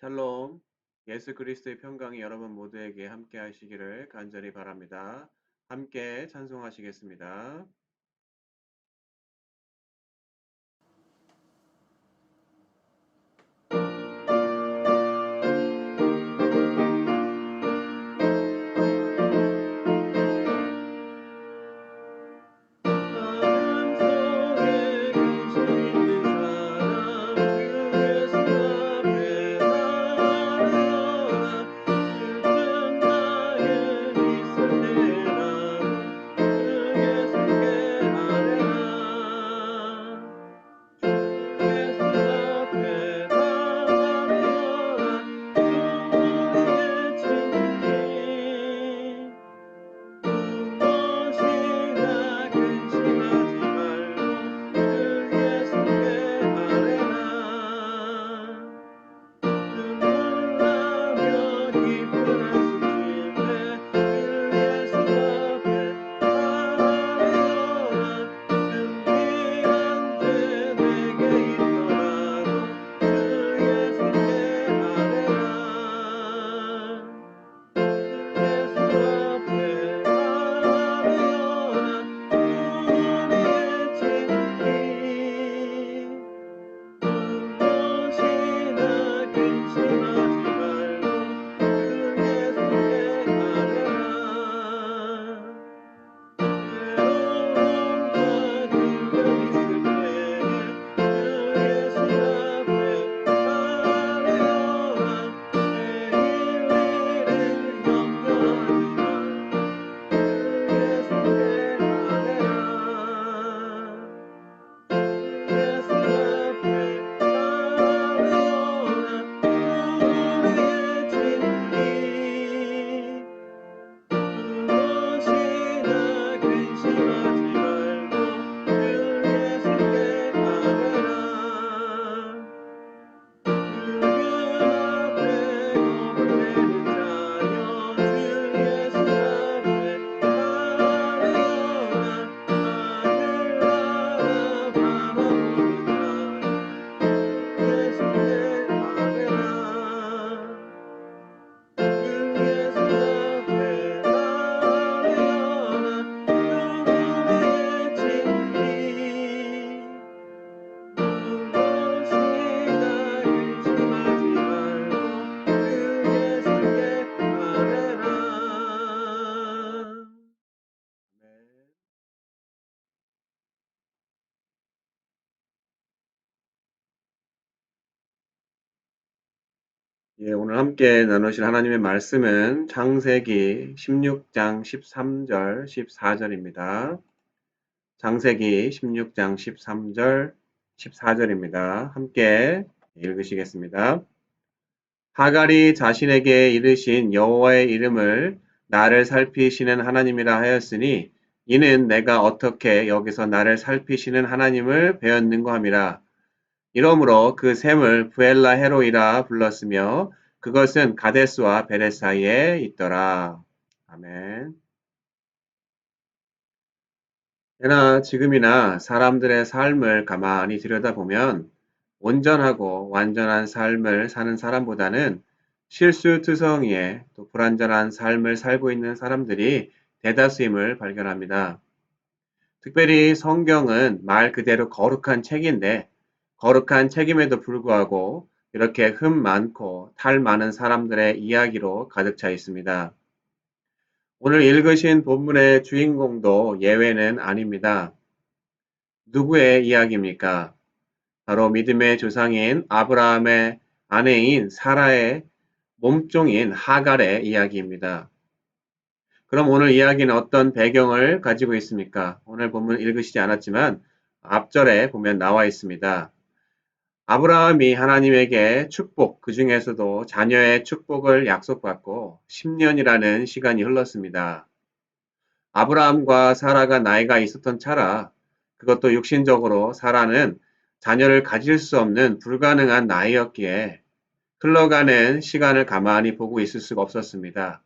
샬롬, 예수 그리스도의 평강이 여러분 모두에게 함께 하시기를 간절히 바랍니다. 함께 찬송하시겠습니다. 오늘 함께 나누실 하나님의 말씀은 창세기 16장 13절, 14절입니다. 창세기 16장 13절, 14절입니다. 함께 읽으시겠습니다. 하갈이 자신에게 이르신 여호와의 이름을 나를 살피시는 하나님이라 하였으니 이는 내가 어떻게 여기서 나를 살피시는 하나님을 배웠는고 함이라. 이러므로 그 샘을 부엘라 헤로이라 불렀으며 그것은 가데스와 베레 사이에 있더라. 아멘. 예나 지금이나 사람들의 삶을 가만히 들여다보면 온전하고 완전한 삶을 사는 사람보다는 실수투성이에 또 불완전한 삶을 살고 있는 사람들이 대다수임을 발견합니다. 특별히 성경은 말 그대로 거룩한 책인데 거룩한 책임에도 불구하고 이렇게 흠 많고 탈 많은 사람들의 이야기로 가득 차 있습니다. 오늘 읽으신 본문의 주인공도 예외는 아닙니다. 누구의 이야기입니까? 바로 믿음의 조상인 아브라함의 아내인 사라의 몸종인 하갈의 이야기입니다. 그럼 오늘 이야기는 어떤 배경을 가지고 있습니까? 오늘 본문 읽으시지 않았지만 앞절에 보면 나와 있습니다. 아브라함이 하나님에게 축복, 그 중에서도 자녀의 축복을 약속받고 10년이라는 시간이 흘렀습니다. 아브라함과 사라가 나이가 있었던 차라, 그것도 육신적으로 사라는 자녀를 가질 수 없는 불가능한 나이였기에 흘러가는 시간을 가만히 보고 있을 수가 없었습니다.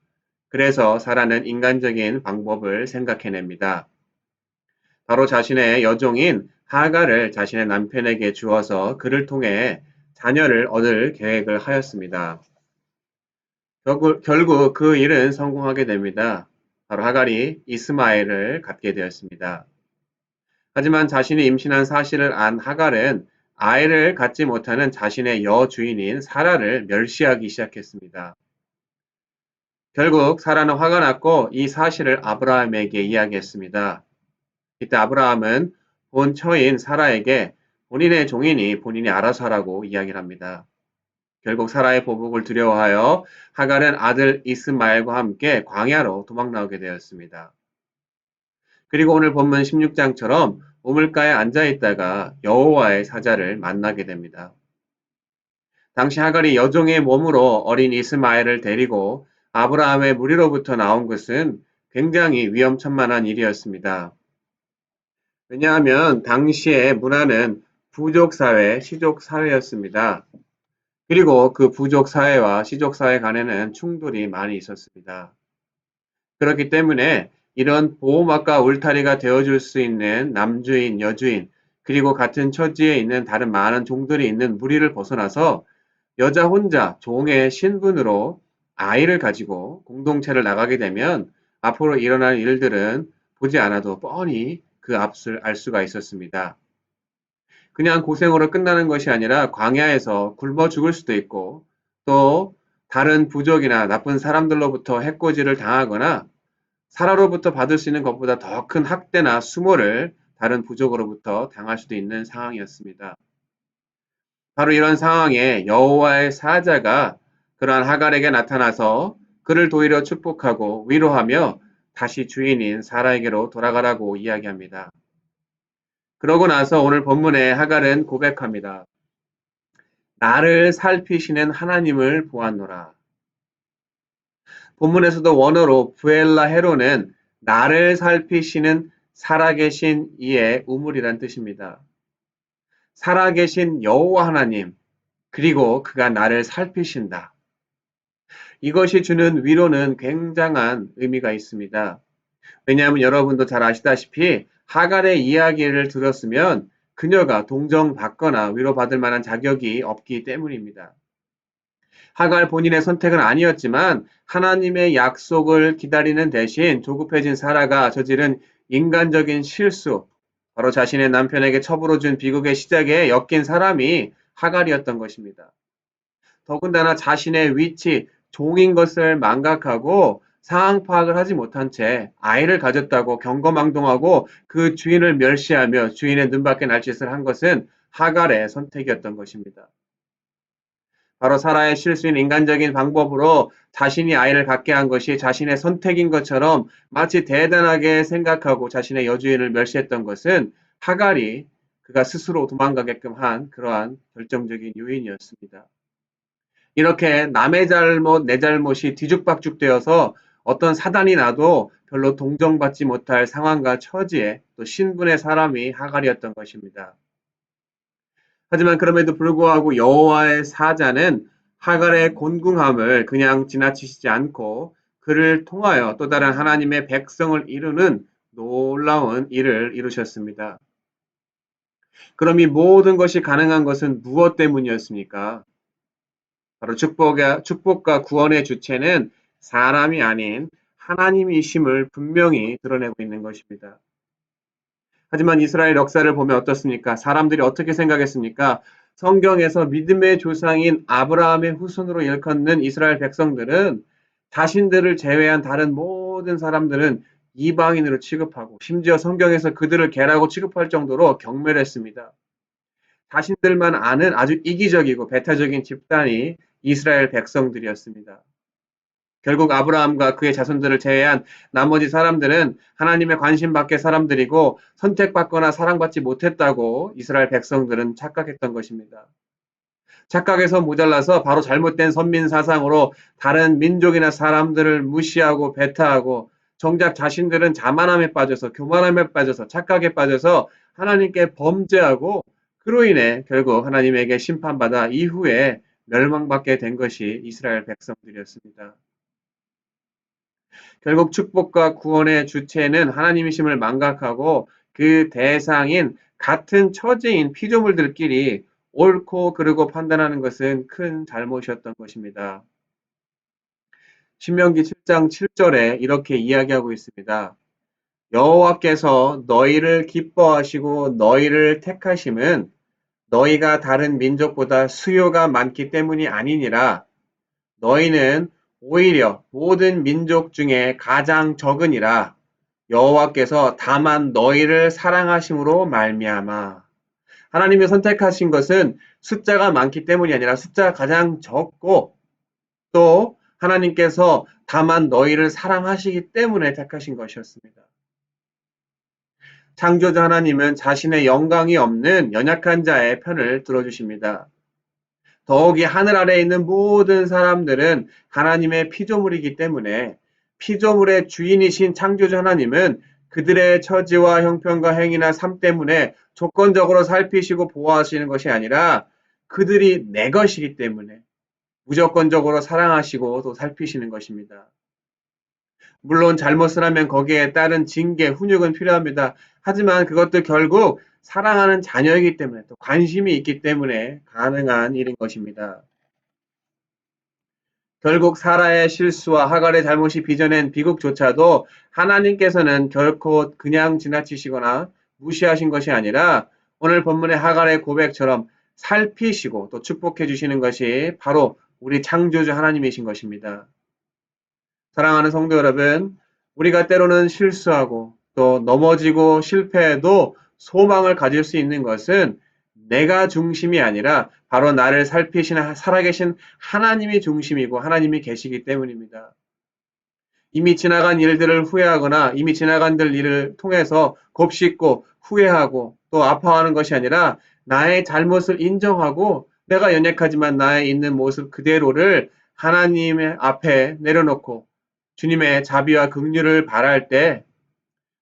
그래서 사라는 인간적인 방법을 생각해냅니다. 바로 자신의 여종인 하갈을 자신의 남편에게 주어서 그를 통해 자녀를 얻을 계획을 하였습니다. 결국 그 일은 성공하게 됩니다. 바로 하갈이 이스마엘을 갖게 되었습니다. 하지만 자신이 임신한 사실을 안 하갈은 아이를 갖지 못하는 자신의 여주인인 사라를 멸시하기 시작했습니다. 결국 사라는 화가 났고 이 사실을 아브라함에게 이야기했습니다. 이때 아브라함은 본 처인 사라에게 본인의 종이니 본인이 알아서 하라고 이야기를 합니다. 결국 사라의 보복을 두려워하여 하갈은 아들 이스마엘과 함께 광야로 도망 나오게 되었습니다. 그리고 오늘 본문 16장처럼 우물가에 앉아 있다가 여호와의 사자를 만나게 됩니다. 당시 하갈이 여종의 몸으로 어린 이스마엘을 데리고 아브라함의 무리로부터 나온 것은 굉장히 위험천만한 일이었습니다. 왜냐하면 당시의 문화는 부족사회, 시족사회였습니다. 그리고 그 부족사회와 시족사회 간에는 충돌이 많이 있었습니다. 그렇기 때문에 이런 보호막과 울타리가 되어줄 수 있는 남주인, 여주인, 그리고 같은 처지에 있는 다른 많은 종들이 있는 무리를 벗어나서 여자 혼자 종의 신분으로 아이를 가지고 공동체를 나가게 되면 앞으로 일어날 일들은 보지 않아도 뻔히 그 앞을 알 수가 있었습니다. 그냥 고생으로 끝나는 것이 아니라 광야에서 굶어 죽을 수도 있고 또 다른 부족이나 나쁜 사람들로부터 해코지를 당하거나 사라로부터 받을 수 있는 것보다 더 큰 학대나 수모를 다른 부족으로부터 당할 수도 있는 상황이었습니다. 바로 이런 상황에 여호와의 사자가 그러한 하갈에게 나타나서 그를 도리어 축복하고 위로하며 다시 주인인 사라에게로 돌아가라고 이야기합니다. 그러고 나서 오늘 본문에 하갈은 고백합니다. 나를 살피시는 하나님을 보았노라. 본문에서도 원어로 부엘라 헤로는 나를 살피시는 살아계신 이의 우물이란 뜻입니다. 살아계신 여호와 하나님, 그리고 그가 나를 살피신다. 이것이 주는 위로는 굉장한 의미가 있습니다. 왜냐하면 여러분도 잘 아시다시피 하갈의 이야기를 들었으면 그녀가 동정받거나 위로받을 만한 자격이 없기 때문입니다. 하갈 본인의 선택은 아니었지만 하나님의 약속을 기다리는 대신 조급해진 사라가 저지른 인간적인 실수, 바로 자신의 남편에게 첩으로 준 비극의 시작에 엮인 사람이 하갈이었던 것입니다. 더군다나 자신의 위치, 종인 것을 망각하고 상황 파악을 하지 못한 채 아이를 가졌다고 경거망동하고 그 주인을 멸시하며 주인의 눈밖에 날 짓을 한 것은 하갈의 선택이었던 것입니다. 바로 사라의 실수인 인간적인 방법으로 자신이 아이를 갖게 한 것이 자신의 선택인 것처럼 마치 대단하게 생각하고 자신의 여주인을 멸시했던 것은 하갈이 그가 스스로 도망가게끔 한 그러한 결정적인 요인이었습니다. 이렇게 남의 잘못, 내 잘못이 뒤죽박죽 되어서 어떤 사단이 나도 별로 동정받지 못할 상황과 처지에 또 신분의 사람이 하갈이었던 것입니다. 하지만 그럼에도 불구하고 여호와의 사자는 하갈의 곤궁함을 그냥 지나치시지 않고 그를 통하여 또 다른 하나님의 백성을 이루는 놀라운 일을 이루셨습니다. 그럼 이 모든 것이 가능한 것은 무엇 때문이었습니까? 바로 축복과 구원의 주체는 사람이 아닌 하나님이심을 분명히 드러내고 있는 것입니다. 하지만 이스라엘 역사를 보면 어떻습니까? 사람들이 어떻게 생각했습니까? 성경에서 믿음의 조상인 아브라함의 후손으로 일컫는 이스라엘 백성들은 자신들을 제외한 다른 모든 사람들은 이방인으로 취급하고 심지어 성경에서 그들을 개라고 취급할 정도로 경멸했습니다. 자신들만 아는 아주 이기적이고 배타적인 집단이 이스라엘 백성들이었습니다. 결국 아브라함과 그의 자손들을 제외한 나머지 사람들은 하나님의 관심 밖의 사람들이고 선택받거나 사랑받지 못했다고 이스라엘 백성들은 착각했던 것입니다. 착각에서 모자라서 바로 잘못된 선민 사상으로 다른 민족이나 사람들을 무시하고 배타하고 정작 자신들은 자만함에 빠져서 교만함에 빠져서 착각에 빠져서 하나님께 범죄하고 그로 인해 결국 하나님에게 심판받아 이후에 멸망받게 된 것이 이스라엘 백성들이었습니다. 결국 축복과 구원의 주체는 하나님이심을 망각하고 그 대상인 같은 처지인 피조물들끼리 옳고 그르고 판단하는 것은 큰 잘못이었던 것입니다. 신명기 7장 7절에 이렇게 이야기하고 있습니다. 여호와께서 너희를 기뻐하시고 너희를 택하심은 너희가 다른 민족보다 수요가 많기 때문이 아니니라. 너희는 오히려 모든 민족 중에 가장 적으니라. 여호와께서 다만 너희를 사랑하심으로 말미암아. 하나님이 선택하신 것은 숫자가 많기 때문이 아니라 숫자가 가장 적고 또 하나님께서 다만 너희를 사랑하시기 때문에 택하신 것이었습니다. 창조자 하나님은 자신의 영광이 없는 연약한 자의 편을 들어주십니다. 더욱이 하늘 아래에 있는 모든 사람들은 하나님의 피조물이기 때문에 피조물의 주인이신 창조주 하나님은 그들의 처지와 형편과 행위나 삶 때문에 조건적으로 살피시고 보호하시는 것이 아니라 그들이 내 것이기 때문에 무조건적으로 사랑하시고 또 살피시는 것입니다. 물론 잘못을 하면 거기에 따른 징계, 훈육은 필요합니다. 하지만 그것도 결국 사랑하는 자녀이기 때문에 또 관심이 있기 때문에 가능한 일인 것입니다. 결국 사라의 실수와 하갈의 잘못이 빚어낸 비극조차도 하나님께서는 결코 그냥 지나치시거나 무시하신 것이 아니라 오늘 본문의 하갈의 고백처럼 살피시고 또 축복해 주시는 것이 바로 우리 창조주 하나님이신 것입니다. 사랑하는 성도 여러분, 우리가 때로는 실수하고 또 넘어지고 실패해도 소망을 가질 수 있는 것은 내가 중심이 아니라 바로 나를 살피시는 살아계신 하나님이 중심이고 하나님이 계시기 때문입니다. 이미 지나간 일들을 후회하거나 이미 지나간 일을 통해서 곱씹고 후회하고 또 아파하는 것이 아니라 나의 잘못을 인정하고 내가 연약하지만 나의 있는 모습 그대로를 하나님의 앞에 내려놓고 주님의 자비와 긍휼을 바랄 때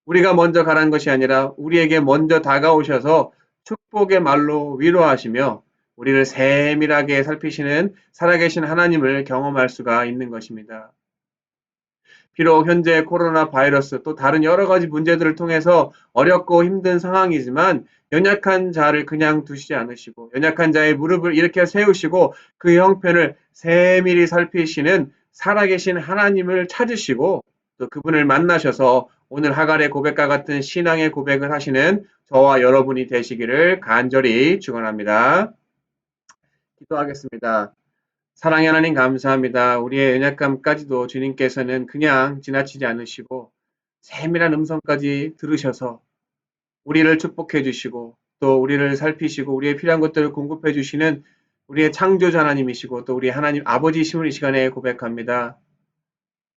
우리가 먼저 가란 것이 아니라 우리에게 먼저 다가오셔서 축복의 말로 위로하시며 우리를 세밀하게 살피시는 살아계신 하나님을 경험할 수가 있는 것입니다. 비록 현재 코로나 바이러스 또 다른 여러 가지 문제들을 통해서 어렵고 힘든 상황이지만 연약한 자를 그냥 두시지 않으시고 연약한 자의 무릎을 일으켜 세우시고 그 형편을 세밀히 살피시는 살아계신 하나님을 찾으시고 또 그분을 만나셔서 오늘 하갈의 고백과 같은 신앙의 고백을 하시는 저와 여러분이 되시기를 간절히 축원합니다. 기도하겠습니다. 사랑의 하나님 감사합니다. 우리의 연약감까지도 주님께서는 그냥 지나치지 않으시고 세밀한 음성까지 들으셔서 우리를 축복해 주시고 또 우리를 살피시고 우리의 필요한 것들을 공급해 주시는 우리의 창조자 하나님이시고 또 우리 하나님 아버지이심을 이 시간에 고백합니다.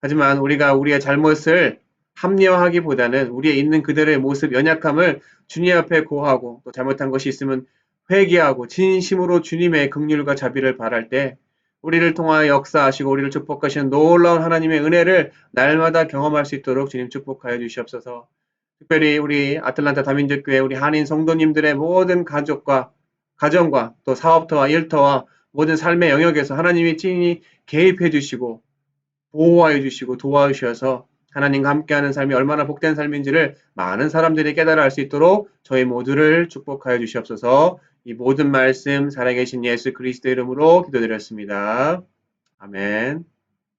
하지만 우리가 우리의 잘못을 합리화하기보다는 우리의 있는 그대로의 모습, 연약함을 주님 앞에 고하고 또 잘못한 것이 있으면 회개하고 진심으로 주님의 긍휼과 자비를 바랄 때 우리를 통하여 역사하시고 우리를 축복하시는 놀라운 하나님의 은혜를 날마다 경험할 수 있도록 주님 축복하여 주시옵소서. 특별히 우리 아틀란타 다민족교회 우리 한인 성도님들의 모든 가정과 또 사업터와 일터와 모든 삶의 영역에서 하나님이 친히 개입해 주시고 보호하여 주시고 도와주셔서 하나님과 함께하는 삶이 얼마나 복된 삶인지를 많은 사람들이 깨달아 알 수 있도록 저희 모두를 축복하여 주시옵소서. 이 모든 말씀 살아계신 예수 그리스도 이름으로 기도드렸습니다. 아멘.